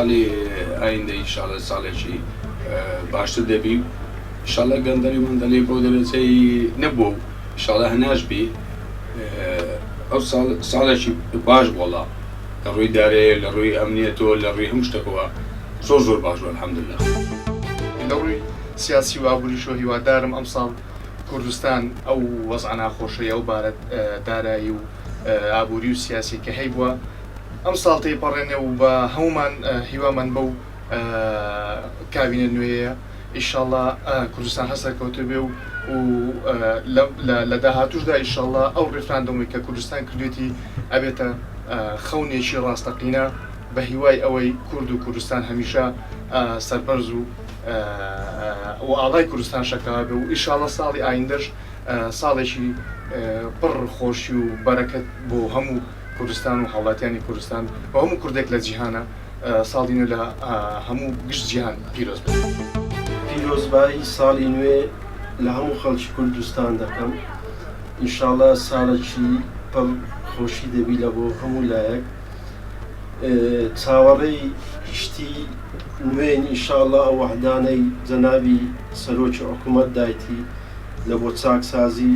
ساڵی ئایندە ئینشاڵە ساڵێکی باشتر دەبی ئینشاڵە گەندەری مندەڵی بۆ دەرەجەی نەبوو ئینشاڵە هەناش بی ئەو ساڵێکی باش بۆڵا لە ڕووی دارەیە لە ڕووی ئەمنیەتەوە لە ڕووی هەموو شتێکەوە زۆر باش بوو الحەمدولله. لە ڕووی سیاسی و ئابووریشەوە هیوادارم ئەم ساڵ کوردستان ئەو وەزع ناخۆشەیە ئەو بارەت دارایی و ئابووری و سیاسی کە هەی بووە ئەم ساڵ تێپەڕێنێ و بە هەمومان هیوامان بەو کابینە نوێیە ئیشاڵڵا کوردستان هەستەکەوتە بێ و لە داهاتوشدا ئیشاڵڵا ئەو ڕێفراندۆمی کە کوردستان کردوێتی ئەبێتە خەونێکی ڕاستەقینە بە هیوای ئەوەی کورد و کوردستان هەمیشە سەربەرز و ئاڵای کوردستان شەکاوە بێ و ئیشاڵڵا ساڵی ئایندەش ساڵێکی پڕ خۆشی و بەرەکەت بۆ هەموو کوردستان و هاوڵاتیانی کوردستان بە هەموو کوردێک لە جیهانە ساڵی نوێ لە هەموو گشت جیهان پیرۆز بێت. پیرۆزبایی ساڵی نوێ لە هەموو خەڵکی کوردستان دەکەم ئینشاڵڵا ساڵێکی پڕ خۆشی دەبی لە بۆ هەموو لایەک چاوەڕێی گشتی نوێن ئینشاڵڵا ئەو وەحدانەی جەنابی سەرۆکی حکوومەت دایتی لە بۆ چاکسازی